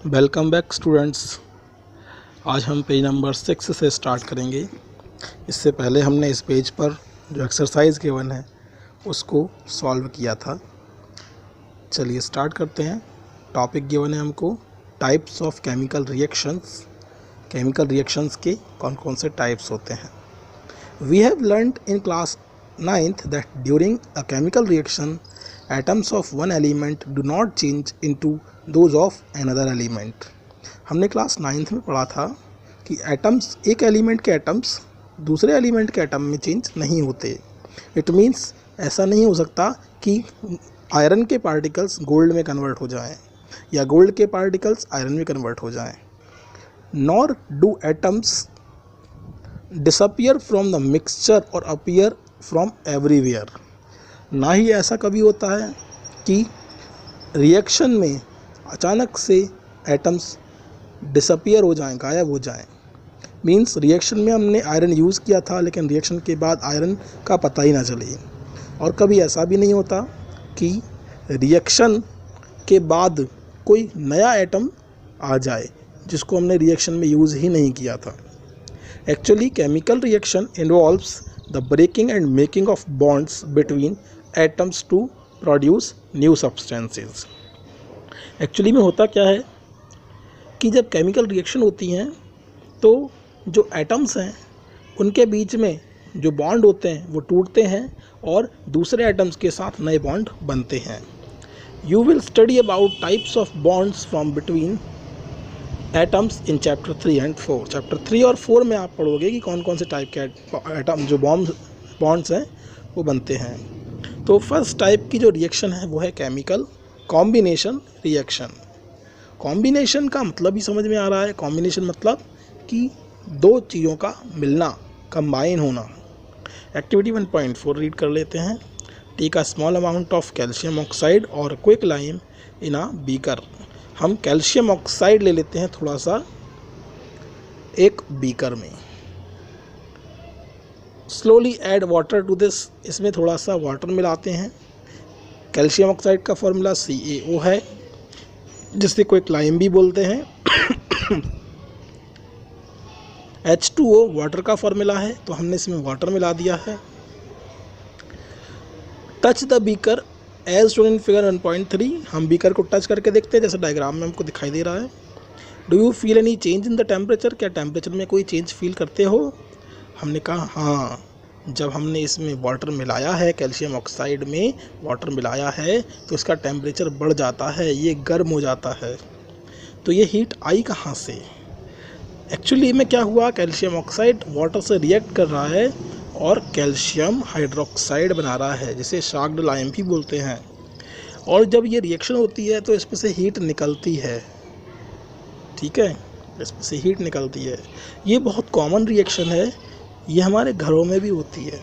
Welcome back students. आज हम page number 6 से स्टार्ट करेंगे। इससे पहले हमने इस पेज पर जो एक्सरसाइज गिवन है उसको सॉल्व किया था। चलिए स्टार्ट करते हैं। टॉपिक गिवन है हमको types of chemical reactions. Chemical reactions के कौन कौन से टाइप्स होते हैं। We have learned in class 9th that during a chemical reaction atoms of one element do not change into those of another element। हमने class 9th में पढ़ा था कि एटम्स, एक एलिमेंट के एटम्स दूसरे एलिमेंट के एटम में चेंज नहीं होते। इट मीन्स ऐसा नहीं हो सकता कि आयरन के पार्टिकल्स गोल्ड में कन्वर्ट हो जाएं या गोल्ड के पार्टिकल्स आयरन में कन्वर्ट हो जाएं। Nor do atoms disappear from the mixture और अपीयर फ्रॉम एवरीवेयर। ना ही ऐसा कभी होता है कि रिएक्शन में अचानक से एटम्स डिसअपियर हो जाएं, गायब हो जाएं। मींस रिएक्शन में हमने आयरन यूज़ किया था लेकिन रिएक्शन के बाद आयरन का पता ही ना चले। और कभी ऐसा भी नहीं होता कि रिएक्शन के बाद कोई नया एटम आ जाए जिसको हमने रिएक्शन में यूज़ ही नहीं किया था। Actually chemical reaction involves the breaking and making of bonds between atoms to produce new substances. Actually में होता क्या है कि जब केमिकल रिएक्शन होती हैं तो जो एटम्स हैं उनके बीच में जो बॉन्ड होते हैं वो टूटते हैं और दूसरे एटम्स के साथ नए बॉन्ड बनते हैं। You will study about types of bonds from between atoms in chapter 3 and 4। Chapter 3 और 4 में आप पढ़ोगे कि कौन कौन से टाइप के एटम जो बॉन्ड्स हैं वो बनते हैं। तो फर्स्ट टाइप की जो रिएक्शन है वो है केमिकल कॉम्बिनेशन रिएक्शन। कॉम्बिनेशन का मतलब ही समझ में आ रहा है। कॉम्बिनेशन मतलब कि दो चीज़ों का मिलना, कंबाइन होना। एक्टिविटी 1.4 रीड कर लेते हैं। Take a small amount of calcium oxide or quick lime in a beaker. हम कैल्शियम ऑक्साइड ले लेते हैं थोड़ा सा एक बीकर में। Slowly add water to this. इसमें थोड़ा सा वाटर मिलाते हैं। कैल्शियम ऑक्साइड का फॉर्मूला CaO है जिससे कोई क्लाइम भी बोलते हैं। H2O वाटर का फॉर्मूला है तो हमने इसमें वाटर मिला दिया है। Touch the beaker as shown in figure 1.3। हम बीकर को टच करके देखते हैं जैसे डायग्राम में हमको दिखाई दे रहा है। Do you feel any change in the temperature. क्या टेम्परेचर में कोई चेंज फील करते हो। हमने कहा हाँ, जब हमने इसमें वाटर मिलाया है, कैल्शियम ऑक्साइड में वाटर मिलाया है तो इसका टेम्परेचर बढ़ जाता है, ये गर्म हो जाता है। तो ये हीट आई कहाँ से। एक्चुअली में क्या हुआ, कैल्शियम ऑक्साइड वाटर से रिएक्ट कर रहा है और कैल्शियम हाइड्रोक्साइड बना रहा है जिसे शार्क्ड लाइम भी बोलते हैं। और जब ये रिएक्शन होती है तो इसमें से हीट निकलती है। ठीक है, इसमें से हीट निकलती है। ये बहुत कॉमन रिएक्शन है, ये हमारे घरों में भी होती है।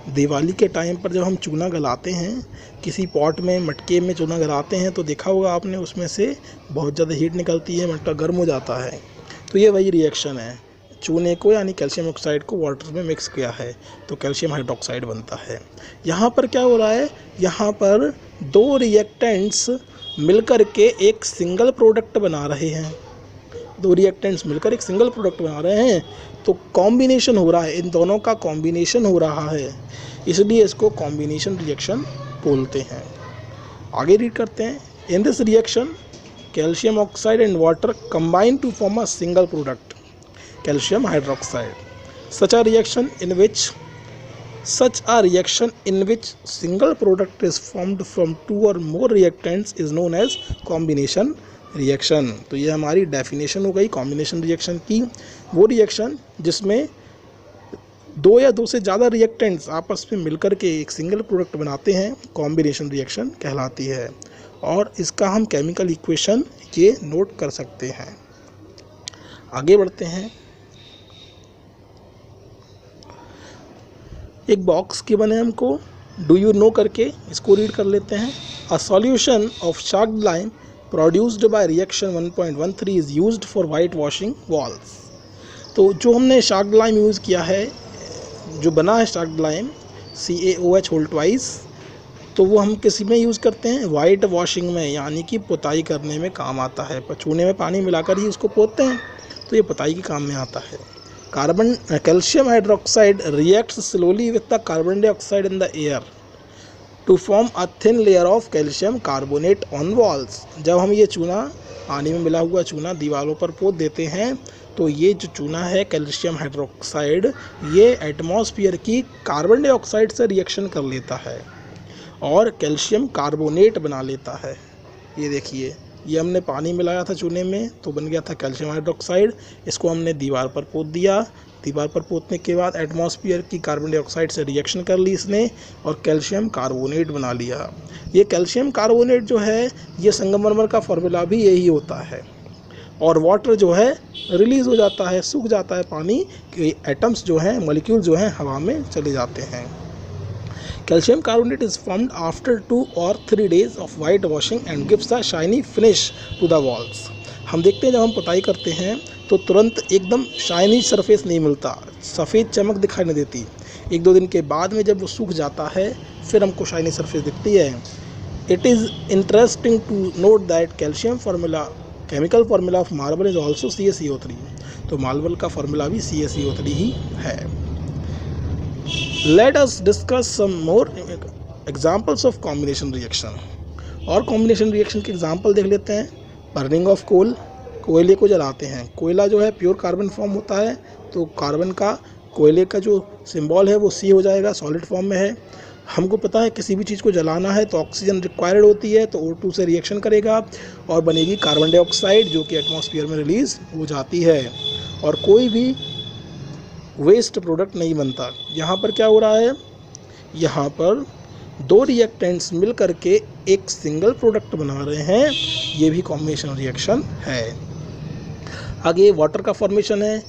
दिवाली के टाइम पर जब हम चूना गलाते हैं, किसी पॉट में, मटके में चूना गलाते हैं तो देखा होगा आपने उसमें से बहुत ज़्यादा हीट निकलती है, मटका गर्म हो जाता है। तो ये वही रिएक्शन है। चूने को यानी कैल्शियम ऑक्साइड को वाटर में मिक्स किया है तो कैल्शियम हाइड्रोक्साइड बनता है। यहाँ पर क्या हो रहा है, यहाँ पर दो रिएक्टेंट्स मिलकर के एक सिंगल प्रोडक्ट बना रहे हैं। दो रिएक्टेंट्स मिलकर एक सिंगल प्रोडक्ट बना रहे हैं तो कॉम्बिनेशन हो रहा है, इन दोनों का कॉम्बिनेशन हो रहा है, इसलिए इसको कॉम्बिनेशन रिएक्शन बोलते हैं। आगे रीड करते हैं। In this reaction calcium oxide and water combine to form a single product calcium hydroxide. Such a reaction in which single product is formed from two or more reactants is known as combination reaction. तो ये हमारी definition हो गई combination reaction की। वो reaction जिसमें दो या दो से ज़्यादा रिएक्टेंट्स आपस में मिलकर के एक सिंगल प्रोडक्ट बनाते हैं, कॉम्बिनेशन रिएक्शन कहलाती है। और इसका हम केमिकल इक्वेशन ये नोट कर सकते हैं। आगे बढ़ते हैं। एक बॉक्स के बने हमको डू यू नो करके, इसको रीड कर लेते हैं। A solution of slaked lime produced by reaction 1.13 is used for white washing walls. तो जो हमने शार्क्ड लाइम यूज़ किया है, जो बना है शार्क्ड लाइम CaOH होल ट्वाइस, तो वो हम किसी में यूज़ करते हैं, वाइट वॉशिंग में, यानी कि पुताई करने में काम आता है। चूने में पानी मिलाकर ही उसको पोतते हैं, तो ये पुताई के काम में आता है। Calcium hydroxide reacts slowly with the carbon dioxide in the air to form a thin layer of calcium carbonate on walls. जब हम ये चूना, पानी में मिला हुआ चूना दीवारों पर पोत देते हैं, तो ये जो चूना है कैल्शियम हाइड्रोक्साइड, ये एटमॉस्फेयर की कार्बन डाइऑक्साइड से रिएक्शन कर लेता है और कैल्शियम कार्बोनेट बना लेता है। ये देखिए, ये हमने पानी मिलाया था चूने में, तो बन गया था कैल्शियम हाइड्रोक्साइड। इसको हमने दीवार पर पोत दिया। दीवार पर पोतने के बाद एटमॉस्फेयर की कार्बन डाइऑक्साइड से रिएक्शन कर ली इसने और कैल्शियम कार्बोनेट बना लिया। ये कैल्शियम कार्बोनेट जो है, ये संगमरमर का फार्मूला भी यही होता है। और वाटर जो है रिलीज़ हो जाता है, सूख जाता है पानी के एटम्स जो हैं, मॉलिक्यूल जो हैं, हवा में चले जाते हैं। Calcium carbonate is formed after 2 or 3 days of white washing and gives a shiny finish to the walls. हम देखते हैं जब हम पुताई करते हैं तो तुरंत एकदम शाइनी सरफेस नहीं मिलता, सफ़ेद चमक दिखाई नहीं देती। 1-2 दिन के बाद में जब वो सूख जाता है, फिर हमको शाइनी सरफेस दिखती है। It is interesting to note that calcium formula, chemical formula of marble is also CaCO3। तो मार्बल का फार्मूला भी CaCO3 ही है। Let us discuss some more examples of combination reaction. और कॉम्बिनेशन रिएक्शन के example देख लेते हैं। बर्निंग ऑफ कोल, कोयले को जलाते हैं। कोयला जो है प्योर कार्बन फॉर्म होता है, तो कार्बन का, कोयले का जो सिंबल है वो C हो जाएगा, सॉलिड फॉर्म में है। हमको पता है किसी भी चीज़ को जलाना है तो ऑक्सीजन रिक्वायर्ड होती है, तो O2 से रिएक्शन करेगा और बनेगी कार्बन डाइऑक्साइड, जो कि एटमॉस्फेयर में रिलीज़ हो जाती है और कोई भी वेस्ट प्रोडक्ट नहीं बनता। यहाँ पर क्या हो रहा है, यहाँ पर 2 रिएक्टेंट्स मिल करके एक सिंगल प्रोडक्ट बना रहे हैं, ये भी कॉम्बिनेशन रिएक्शन है। आगे वाटर का फॉर्मेशन है,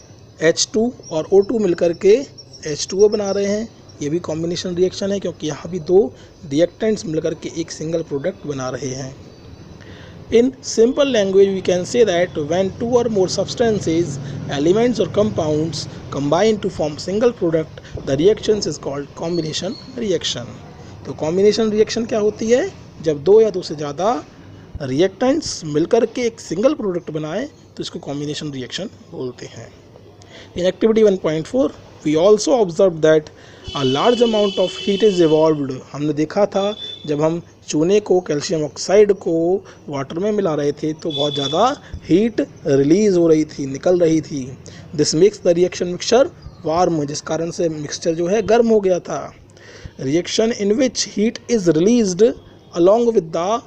H2 और O2 मिल करके H2O बना रहे हैं, ये भी कॉम्बिनेशन रिएक्शन है, क्योंकि यहाँ भी 2 रिएक्टेंट्स मिलकर के एक सिंगल प्रोडक्ट बना रहे हैं। In simple language, we can say that when 2 or more substances, elements or compounds combine to form single product, the reactions is called combination reaction. तो combination reaction क्या होती है, जब 2 या 2 से ज़्यादा रिएक्टेंट्स मिलकर के एक सिंगल प्रोडक्ट बनाए तो इसको कॉम्बिनेशन रिएक्शन बोलते हैं। In activity 1.4, we also observed that a large amount of heat is evolved. हमने देखा था जब हम चूने को, कैल्शियम ऑक्साइड को वाटर में मिला रहे थे तो बहुत ज़्यादा हीट रिलीज़ हो रही थी, निकल रही थी। This makes the reaction mixture warm, जिस कारण से मिक्सचर जो है गर्म हो गया था। Reaction in which heat is released along with the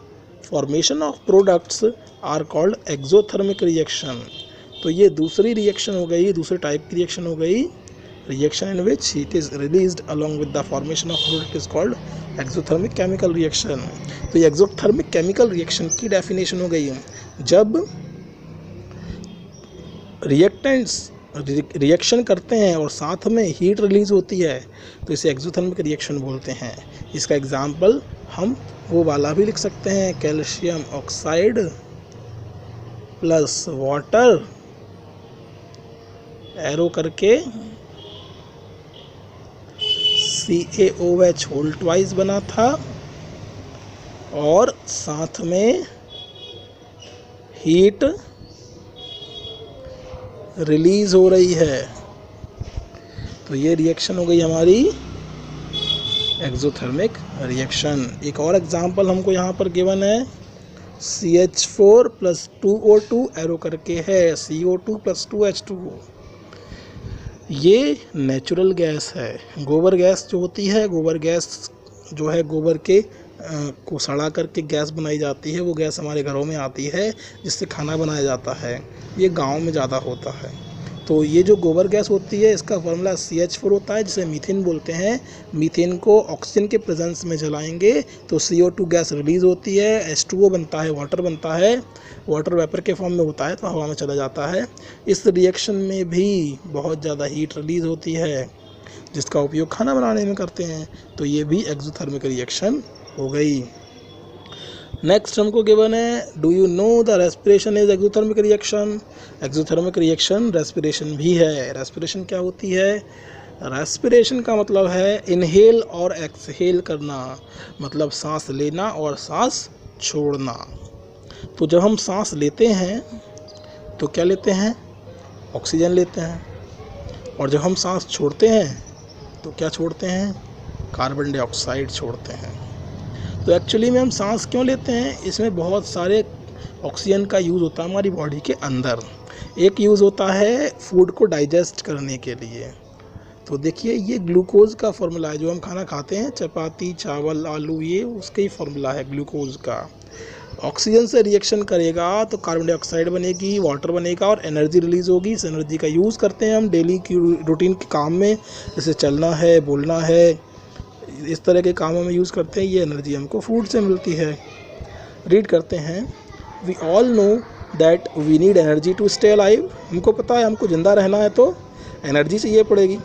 formation of products are called exothermic reaction. तो ये दूसरी रिएक्शन हो गई, दूसरे टाइप की रिएक्शन हो गई। Reaction in which heat is released along with the formation of product is called exothermic chemical reaction. तो ये एक्सोथर्मिक केमिकल रिएक्शन की डेफिनेशन हो गई। जब रिएक्टेंट्स रिएक्शन करते हैं और साथ में हीट रिलीज होती है तो इसे एक्सोथर्मिक रिएक्शन बोलते हैं। इसका एग्जाम्पल हम वो वाला भी लिख सकते हैं, calcium oxide plus water, arrow करके CaOH होल ट्वाइस बना था और साथ में हीट रिलीज हो रही है। तो ये रिएक्शन हो गई हमारी एक्सोथर्मिक रिएक्शन। एक और एग्जांपल हमको यहाँ पर गिवन है, CH4 + 2O2 एरो करके है, CO2 + 2H2O। ये नेचुरल गैस है। गोबर गैस जो होती है, गोबर गैस जो है गोबर के को सड़ा करके गैस बनाई जाती है, वो गैस हमारे घरों में आती है जिससे खाना बनाया जाता है। ये गांव में ज़्यादा होता है। तो ये जो गोबर गैस होती है इसका फार्मूला CH4 होता है, जिसे मीथेन बोलते हैं। मीथेन को ऑक्सीजन के प्रेजेंस में जलाएंगे तो CO2 गैस रिलीज़ होती है, H2O बनता है, वाटर बनता है, वाटर वेपर के फॉर्म में होता है तो हवा में चला जाता है। इस रिएक्शन में भी बहुत ज़्यादा हीट रिलीज़ होती है जिसका उपयोग खाना बनाने में करते हैं। तो ये भी एक्सोथर्मिक रिएक्शन हो गई। नेक्स्ट हमको गिवन है, do you know the respiration is exothermic reaction. Exothermic reaction respiration भी है। रेस्पिरेशन क्या होती है, रेस्पिरेशन का मतलब है इनहेल और एक्सहेल करना, मतलब सांस लेना और सांस छोड़ना। तो जब हम सांस लेते हैं तो क्या लेते हैं? ऑक्सीजन लेते हैं। और जब हम सांस छोड़ते हैं तो क्या छोड़ते हैं? कार्बन डाइऑक्साइड छोड़ते हैं। तो एक्चुअली में हम सांस क्यों लेते हैं? इसमें बहुत सारे ऑक्सीजन का यूज़ होता है हमारी बॉडी के अंदर। एक यूज़ होता है फूड को डाइजेस्ट करने के लिए। तो देखिए ये ग्लूकोज का फॉर्मूला है, जो हम खाना खाते हैं चपाती चावल आलू, ये उसका ही फॉर्मूला है ग्लूकोज का। ऑक्सीजन से रिएक्शन करेगा तो कार्बन डाइऑक्साइड बनेगी, वाटर बनेगा और एनर्जी रिलीज़ होगी। इस एनर्जी का यूज़ करते हैं हम डेली की रूटीन के काम में, जैसे चलना है, बोलना है, इस तरह के कामों में यूज़ करते हैं। ये एनर्जी हमको फूड से मिलती है। रीड करते हैं, we all know that we need energy to stay alive. हमको पता है हमको ज़िंदा रहना है तो एनर्जी चाहिए पड़ेगी।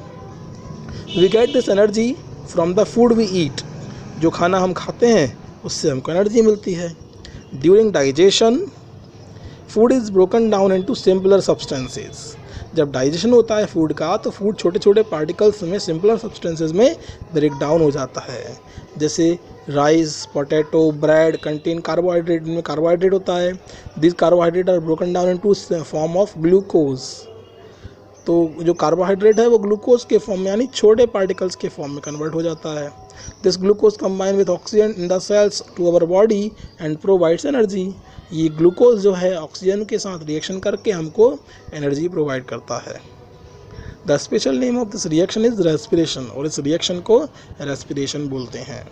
We get this energy from the food we eat. जो खाना हम खाते हैं उससे हमको एनर्जी मिलती है। During digestion food is broken down into simpler substances. जब डाइजेशन होता है फूड का तो फूड छोटे छोटे पार्टिकल्स में, सिंपलर सब्सटेंसेस में ब्रेक डाउन हो जाता है। जैसे rice, potato, bread contain carbohydrate, इनमें कार्बोहाइड्रेट होता है। This carbohydrate are broken down into form of glucose. तो जो कार्बोहाइड्रेट है वो ग्लूकोज के फॉर्म में, यानी छोटे पार्टिकल्स के फॉर्म में कन्वर्ट हो जाता है। This glucose combine with oxygen in the cells to our body and provides energy. ये ग्लूकोज जो है ऑक्सीजन के साथ रिएक्शन करके हमको एनर्जी प्रोवाइड करता है। The special name of this reaction is respiration, और इस रिएक्शन को रेस्पिरेशन बोलते हैं।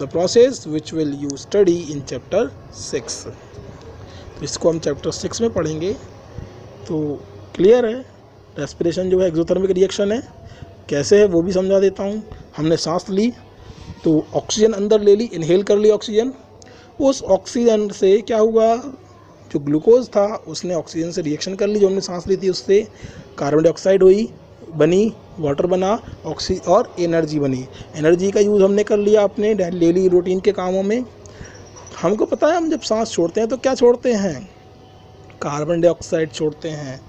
The process which will you study in chapter 6। तो इसको हम चैप्टर 6 में पढ़ेंगे। तो क्लियर है, रेस्पिरेशन जो है एक्सोथर्मिक रिएक्शन है। कैसे है वो भी समझा देता हूँ। हमने सांस ली तो ऑक्सीजन अंदर ले ली, इनहेल कर ली ऑक्सीजन। उस ऑक्सीजन से क्या हुआ, जो ग्लूकोज था उसने ऑक्सीजन से रिएक्शन कर ली, जो हमने सांस ली थी उससे कार्बन डाइऑक्साइड हुई, बनी, वाटर बना, और एनर्जी बनी। एनर्जी का यूज़ हमने कर लिया अपने डेली रूटीन के कामों में। हमको पता है हम जब सांस छोड़ते हैं तो क्या छोड़ते हैं? कार्बन डाइऑक्साइड छोड़ते हैं।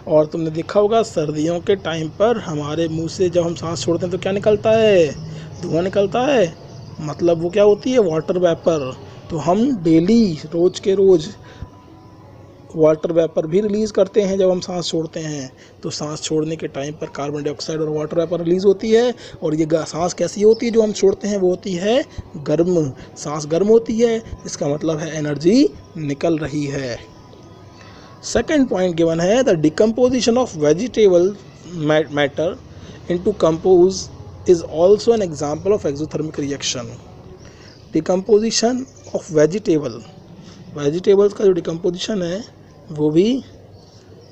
और तुमने देखा होगा सर्दियों के टाइम पर हमारे मुंह से जब हम सांस छोड़ते हैं तो क्या निकलता है? धुआं निकलता है। मतलब वो क्या होती है? Water vapour. तो हम डेली रोज़ के रोज़ वाटर वेपर भी रिलीज़ करते हैं जब हम सांस छोड़ते हैं। तो सांस छोड़ने के टाइम पर कार्बन डाइऑक्साइड और वाटर वेपर रिलीज़ होती है। और ये सांस कैसी होती है जो हम छोड़ते हैं? वो होती है गर्म। सांस गर्म होती है, इसका मतलब है एनर्जी निकल रही है। सेकेंड पॉइंट गिवन है, the decomposition of vegetable matter into compose is also an example of exothermic reaction. Decomposition of vegetables का जो डिकम्पोजिशन है वो भी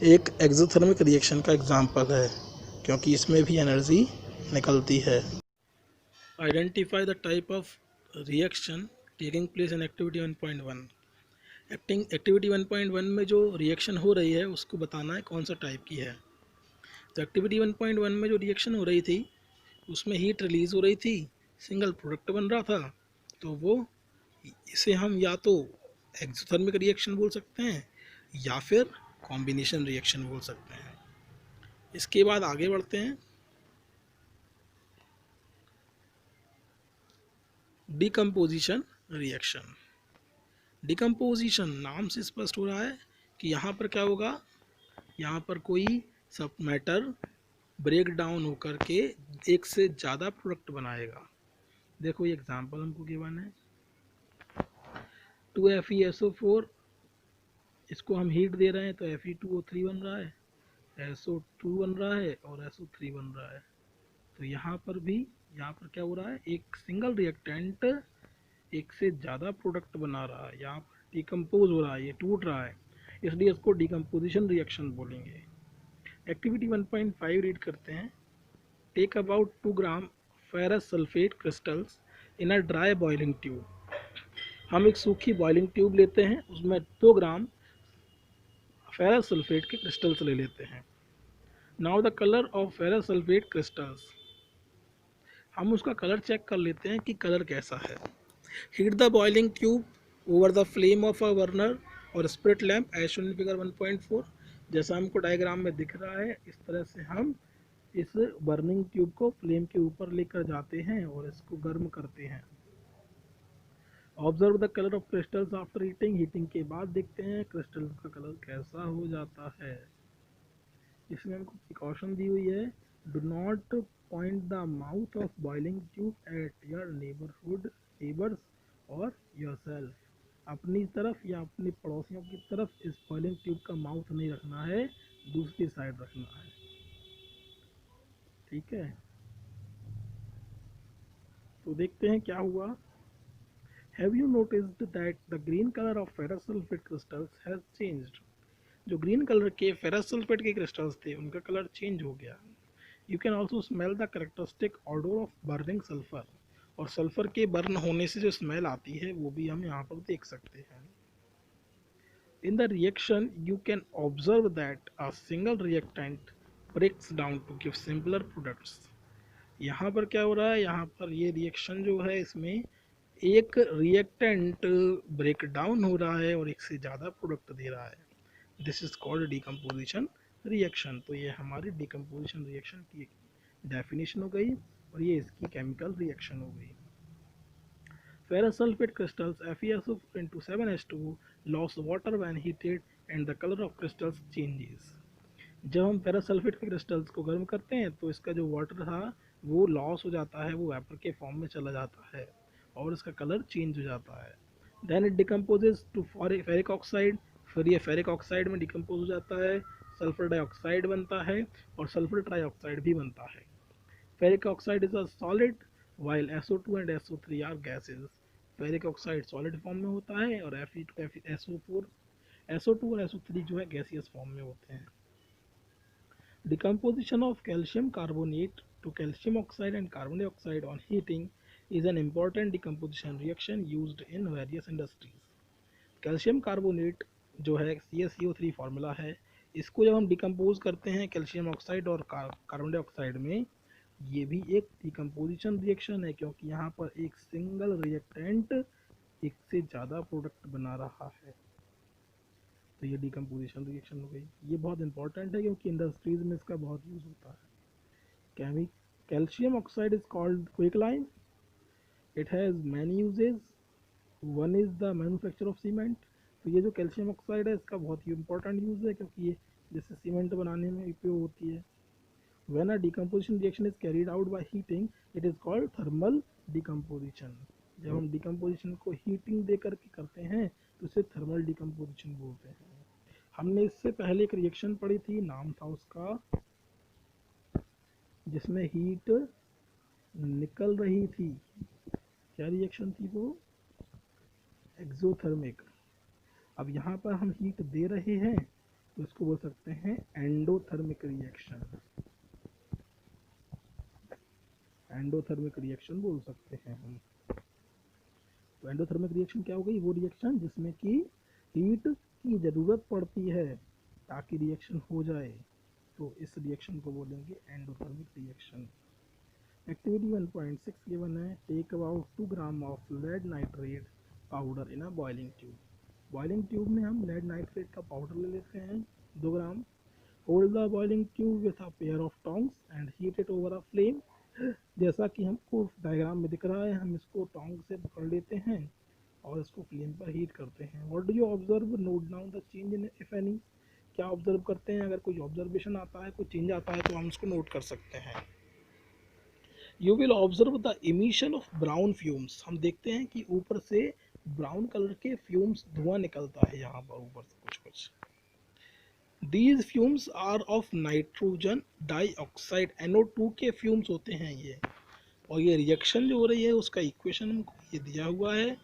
एक एक्सोथर्मिक रिएक्शन का एग्जाम्पल है, क्योंकि इसमें भी एनर्जी निकलती है। Identify the type of reaction taking place in activity 1.1। Activity 1.1 में जो रिएक्शन हो रही है उसको बताना है कौन सा टाइप की है। तो एक्टिविटी 1.1 में जो रिएक्शन हो रही थी उसमें हीट रिलीज़ हो रही थी, सिंगल प्रोडक्ट बन रहा था। तो वो इसे हम या तो एक्सोथर्मिक रिएक्शन बोल सकते हैं या फिर कॉम्बिनेशन रिएक्शन बोल सकते हैं। इसके बाद आगे बढ़ते हैं। Decomposition reaction. डिकम्पोजिशन नाम से स्पष्ट हो रहा है कि यहाँ पर क्या होगा, यहाँ पर कोई सब मैटर ब्रेक डाउन होकर के एक से ज़्यादा प्रोडक्ट बनाएगा। देखो ये एग्जांपल हमको गिवन है, 2FeSO4, इसको हम हीट दे रहे हैं तो Fe2O3 बन रहा है, SO2 बन रहा है और SO3 बन रहा है। तो यहाँ पर क्या हो रहा है, एक सिंगल रिएक्टेंट एक से ज़्यादा प्रोडक्ट बना रहा है, यहाँ पर डिकम्पोज हो रहा है, ये टूट रहा है, इसलिए इसको डिकम्पोजिशन रिएक्शन बोलेंगे। एक्टिविटी 1.5 रीड करते हैं। Take about 2 gram ferrous sulphate crystals in a dry boiling tube. हम एक सूखी बॉइलिंग ट्यूब लेते हैं, उसमें 2 ग्राम फेरस सल्फेट के क्रिस्टल्स ले लेते हैं। Now the colour of ferrous sulphate crystals, हम उसका कलर चेक कर लेते हैं कि कलर कैसा है। Heat the boiling tube over the flame of a burner or spirit lamp as shown in figure 1.4। जैसा हमको डायग्राम में दिख रहा है इस तरह से हम इस बर्निंग ट्यूब को फ्लेम के ऊपर लेकर जाते हैं और इसको गर्म करते हैं। Observe the colour of crystals after heating, heating के बाद देखते हैं क्रिस्टल्स का कलर कैसा हो जाता है। इसमें हमको प्रिकॉशन दी हुई है, do not point the mouth of boiling tube at your neighbours और योरसेल्फ। अपनी तरफ या अपने पड़ोसियों की तरफ इस बॉइलिंग ट्यूब का माउथ नहीं रखना है, दूसरी साइड रखना है। ठीक है, तो देखते हैं क्या हुआ। Have you noticed that the green colour of ferrous sulphate crystals has changed. जो ग्रीन कलर के फेरस सल्फेट के क्रिस्टल्स थे उनका कलर चेंज हो गया। You can also smell the characteristic order of burning sulphur, और सल्फर के burn होने से जो स्मेल आती है वो भी हम यहाँ पर देख सकते हैं। In the reaction you can observe that a single reactant breaks down to give simpler products. यहाँ पर क्या हो रहा है, यहाँ पर ये रिएक्शन जो है इसमें एक रिएक्टेंट ब्रेक डाउन हो रहा है और एक से ज़्यादा प्रोडक्ट दे रहा है। This is called decomposition reaction. तो ये हमारी डिकम्पोजिशन रिएक्शन की डेफिनेशन हो गई और ये इसकी केमिकल रिएक्शन हो गई। Ferrous sulfate crystals FeSO4 into 7H2 lost water when heated and the color of crystals changes। जब हम फेरस सल्फेट के क्रिस्टल्स को गर्म करते हैं तो इसका जो वाटर था वो लॉस हो जाता है, वो वेपर के फॉर्म में चला जाता है और इसका कलर चेंज हो जाता है। Then it decomposes to ferric oxide, फिर ये फेरिक ऑक्साइड में डिकम्पोज हो जाता है, सल्फर डाइऑक्साइड बनता है और सल्फर ट्राइऑक्साइड भी बनता है। Ferric oxide is a solid while SO2 and SO3 are gases। Ferric oxide solid form में होता है और SO2 और SO3 जो है गैसियस फॉर्म में होते हैं। Decomposition of calcium carbonate to calcium oxide and carbon dioxide on heating is an important decomposition reaction used in various industries। Calcium carbonate जो है CaCO3 फार्मूला है, इसको जब हम डिकम्पोज करते हैं कैल्शियम ऑक्साइड और कार्बन डाइऑक्साइड में, ये भी एक डिकम्पोजिशन रिएक्शन है क्योंकि यहाँ पर एक सिंगल रिएक्टेंट एक से ज़्यादा प्रोडक्ट बना रहा है। तो ये डिकम्पोजिशन रिएक्शन हो गई। ये बहुत इंपॉर्टेंट है क्योंकि इंडस्ट्रीज में इसका बहुत यूज़ होता है। Calcium oxide is called quicklime. It has many uses. One is the manufacture of cement. तो ये जो कैल्शियम ऑक्साइड है इसका बहुत ही इंपॉर्टेंट यूज़ है क्योंकि ये जैसे सीमेंट बनाने में उपयोग होती है। When a decomposition reaction is carried out by heating, it is called thermal decomposition। जब हम डिकम्पोजिशन को हीटिंग दे करके करते हैं तो उसे थर्मल डिकम्पोजिशन बोलते हैं। हमने इससे पहले एक रिएक्शन पढ़ी थी, नाम था उसका, जिसमें हीट निकल रही थी। क्या रिएक्शन थी वो? एक्सोथर्मिक। अब यहाँ पर हम हीट दे रहे हैं तो इसको बोल सकते हैं एंडोथर्मिक रिएक्शन। एंडोथर्मिक रिएक्शन बोल सकते हैं हम। तो एंडोथर्मिक रिएक्शन क्या हो गई? वो रिएक्शन जिसमें कि हीट की ज़रूरत पड़ती है ताकि रिएक्शन हो जाए, तो इस रिएक्शन को बोलेंगे एंडोथर्मिक रिएक्शन। एक्टिविटी 1.6 गिवन है, take about 2 gram of lead nitrate powder in a boiling tube. Boiling tube में हम लेड नाइट्रेट का पाउडर ले लेते हैं 2 gram. Hold the boiling tube with a pair of tongs and heat it over a flame. जैसा कि हमको diagram में दिख रहा है, हम इसको टोंग से पकड़ लेते हैं और इसको फ्लेम पर हीट करते हैं। What do you observe? Note down the change in if any. क्या ऑब्जर्व करते हैं? अगर कोई ऑब्जर्वेशन आता है, कोई चेंज आता है तो हम उसको नोट कर सकते हैं। You will observe the emission of brown fumes. हम देखते हैं कि ऊपर से ब्राउन कलर के फ्यूम्स, धुआं निकलता है यहाँ पर ऊपर से कुछ कुछ। These fumes are of nitrogen dioxide, NO2 के फ्यूम्स होते हैं ये। और ये रिएक्शन जो हो रही है उसका इक्वेशन हमको ये दिया हुआ है।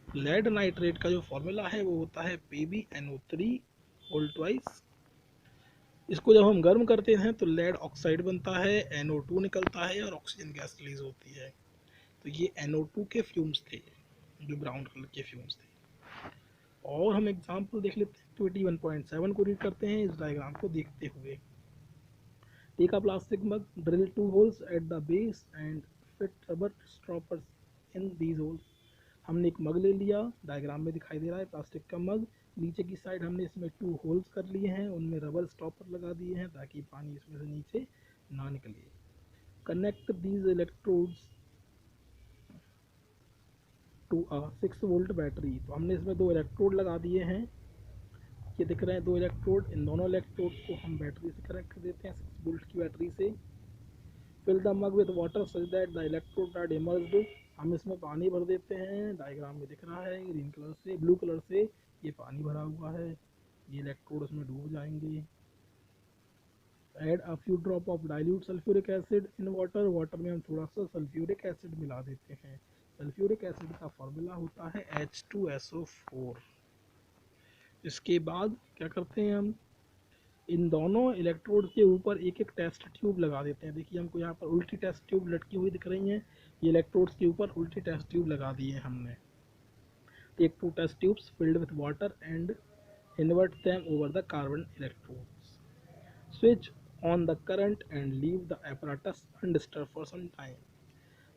लेड नाइट्रेट का जो फॉर्मूला है वो होता है PbNO3 होल ट्वाइस। इसको जब हम गर्म करते हैं तो लेड ऑक्साइड बनता है, NO2 निकलता है और ऑक्सीजन गैस रिलीज होती है। तो ये NO2 के फ्यूम्स थे जो ब्राउन कलर के फ्यूम्स थे। और हम एग्जाम्पल देख लेते हैं। एक्टिविटी 1.7 को रीड करते हैं इस डायग्राम को देखते हुए। Take a plastic mug, drill 2 holes at the base and fit rubber stoppers in these holes. हमने एक मग ले लिया, डायग्राम में दिखाई दे रहा है प्लास्टिक का मग। नीचे की साइड हमने इसमें 2 होल्स कर लिए हैं, उनमें रबर स्टॉपर लगा दिए हैं ताकि पानी इसमें से नीचे ना निकले। Connect these electrodes to a 6 volt battery. तो हमने इसमें 2 इलेक्ट्रोड लगा दिए हैं, ये दिख रहे हैं 2 इलेक्ट्रोड। इन दोनों इलेक्ट्रोड को हम बैटरी से कनेक्ट कर देते हैं 6 वोल्ट की बैटरी से। Fill the mug with water such that the electrode are immersed. हम इसमें पानी भर देते हैं, डायग्राम में दिख रहा है ग्रीन कलर से, ब्लू कलर से ये पानी भरा हुआ है, ये इलेक्ट्रोड उसमें डूब जाएंगे। Add a few drop of dilute sulphuric acid in water. Water में हम थोड़ा सा सल्फ्यूरिक एसिड मिला देते हैं। सल्फ्यूरिक एसिड का फॉर्मूला होता है H2SO4। इसके बाद क्या करते हैं, हम इन दोनों इलेक्ट्रोड के ऊपर एक एक टेस्ट ट्यूब लगा देते हैं। देखिए हमको यहाँ पर उल्टी टेस्ट ट्यूब लटकी हुई दिख रही हैं, ये इलेक्ट्रोड्स के ऊपर उल्टी टेस्ट ट्यूब लगा दी है हमने। Take 2 test tubes filled with water and invert them over the carbon electrodes. Switch on the current and leave the apparatus undisturbed for some time.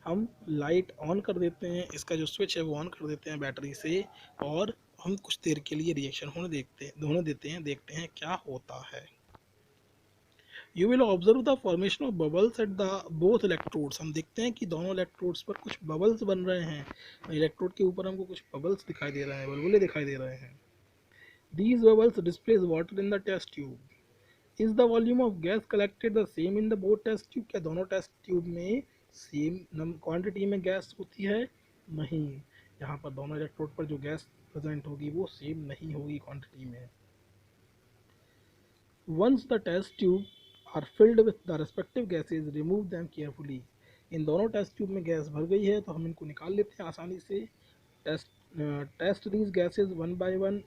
हम लाइट ऑन कर देते हैं, इसका जो स्विच है वो ऑन कर देते हैं बैटरी से, और हम कुछ देर के लिए रिएक्शन होने देते हैं, देखते हैं क्या होता है। You will observe the formation of bubbles at the both electrodes. हम देखते हैं कि दोनों इलेक्ट्रोड्स पर कुछ बबल्स बन रहे हैं। इलेक्ट्रोड के ऊपर हमको कुछ बबल्स दिखाई दे रहे हैं, बुलबुले दिखाई दे रहे हैं। These bubbles displace water in the test tube. Is the volume of gas collected the same in the both test tube? क्या दोनों टेस्ट ट्यूब में सेम क्वांटिटी में गैस होती है? नहीं, यहाँ पर दोनों इलेक्ट्रोड पर जो गैस प्रेजेंट होगी वो सेम नहीं होगी क्वांटिटी में। Once the test tube are filled with the respective gases, remove them carefully. इन दोनों टेस्ट ट्यूब में गैस भर गई है तो हम इनको निकाल लेते हैं आसानी से। Test these gases one by one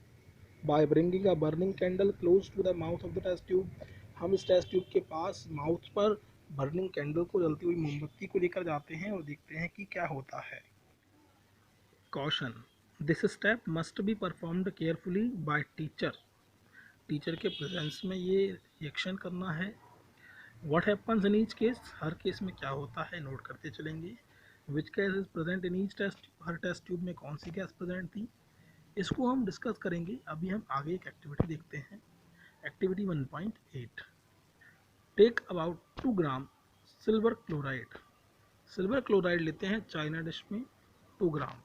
by bringing a burning candle close to the mouth of the test tube. हम इस टेस्ट ट्यूब के पास माउथ पर बर्निंग कैंडल को, जलती हुई मोमबत्ती को लेकर जाते हैं और देखते हैं कि क्या होता है। Caution, this step must be performed carefully by teacher. Teacher के प्रेजेंस में ये रिएक्शन करना है। What happens in each case, हर केस में क्या होता है नोट करते चलेंगे। Which gas is present in each test, हर टेस्ट ट्यूब में कौन सी गैस प्रेजेंट थी, इसको हम डिस्कस करेंगे। अभी हम आगे एक एक्टिविटी देखते हैं। Activity 1.8, take about 2 gram silver chloride. Silver chloride लेते हैं चाइना डिश में 2 ग्राम।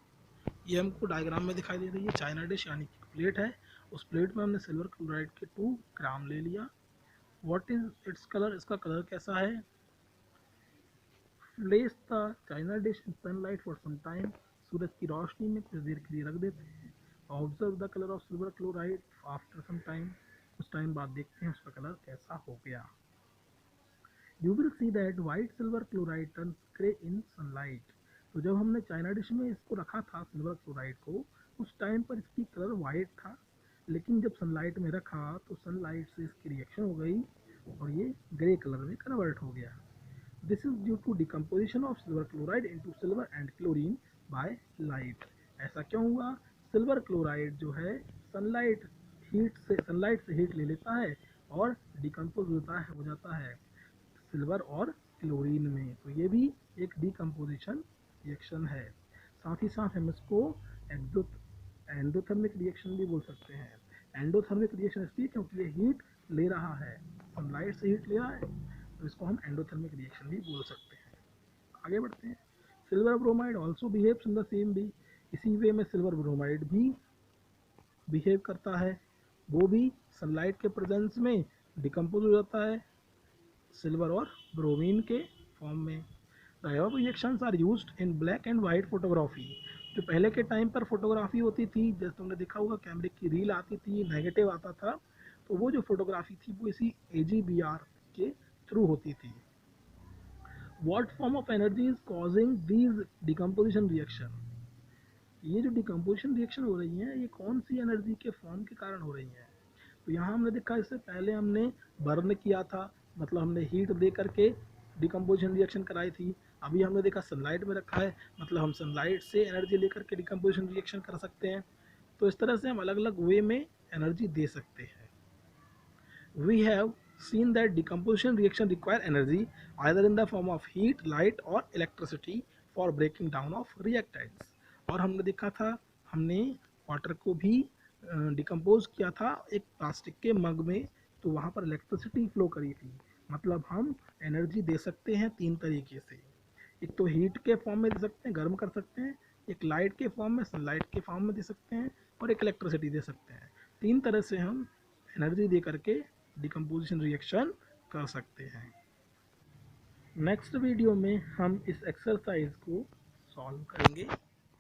ये हमको डायग्राम में दिखाई दे रही है, चाइना डिश यानी कि प्लेट है, उस प्लेट में हमने सिल्वर क्लोराइड के 2 ग्राम ले लिया। व्हाट इज इट्स कलर, इसका कलर कैसा है। Place the china dish in sunlight for some time. सूरज की रोशनी में कुछ देर के लिए रख देते हैं। Observe the colour of silver chloride after some time. कुछ टाइम बाद देखते हैं उसका कलर कैसा हो गया। You will see that white silver chloride turns grey in sunlight. तो जब हमने चाइना डिश में इसको रखा था सिल्वर क्लोराइड को, उस टाइम पर इसकी कलर वाइट था, लेकिन जब सनलाइट में रखा तो सनलाइट से इसकी रिएक्शन हो गई और ये ग्रे कलर में कन्वर्ट हो गया। This is due to decomposition of silver chloride into silver and chlorine by light. ऐसा क्यों हुआ, सिल्वर क्लोराइड जो है सनलाइट से हीट ले लेता है और डिकम्पोज हो जाता है सिल्वर और क्लोरीन में। तो ये भी एक डिकम्पोजिशन रिएक्शन है। साथ ही साथ हम इसको एंडोथर्मिक रिएक्शन भी बोल सकते हैं। एंडोथर्मिक रिएक्शन इसलिए क्योंकि ये हीट ले रहा है, सनलाइट से हीट ले रहा है, तो इसको हम एंडोथर्मिक रिएक्शन भी बोल सकते हैं। आगे बढ़ते हैं। Silver bromide also behaves in the same way. इसी वे में सिल्वर ब्रोमाइड भी बिहेव करता है, वो भी सनलाइट के प्रेजेंस में डिकम्पोज हो जाता है सिल्वर और ब्रोमीन के फॉर्म में। The above reactions are used in black and white photography. जो पहले के टाइम पर फोटोग्राफी होती थी, जैसे तुमने देखा होगा कैमरे की रील आती थी, नेगेटिव आता था, तो वो जो फोटोग्राफी थी वो इसी AGBR के थ्रू होती थी। What form of energy is causing these decomposition reaction. ये जो डिकम्पोजिशन रिएक्शन हो रही है ये कौन सी एनर्जी के फॉर्म के कारण हो रही है। तो यहाँ हमने देखा इससे पहले हमने बर्न किया था, मतलब हमने हीट दे करके डिकम्पोजिशन रिएक्शन कराई थी। अभी हमने देखा सनलाइट में रखा है, मतलब हम सनलाइट से एनर्जी लेकर के डिकम्पोजिशन रिएक्शन कर सकते हैं। तो इस तरह से हम अलग अलग वे में एनर्जी दे सकते हैं। We have seen that decomposition reaction require energy either in the form of heat, light or electricity for breaking down of reactants। और हमने देखा था, हमने वाटर को भी डिकम्पोज किया था एक प्लास्टिक के मग में, तो वहाँ पर इलेक्ट्रिसिटी फ्लो करी थी। मतलब हम एनर्जी दे सकते हैं तीन तरीके से। एक तो हीट के फॉर्म में दे सकते हैं, गर्म कर सकते हैं, एक लाइट के फॉर्म में, सनलाइट के फॉर्म में दे सकते हैं, और एक इलेक्ट्रिसिटी दे सकते हैं। तीन तरह से हम एनर्जी दे करके डिकम्पोजिशन रिएक्शन कर सकते हैं। नेक्स्ट वीडियो में हम इस एक्सरसाइज को सॉल्व करेंगे।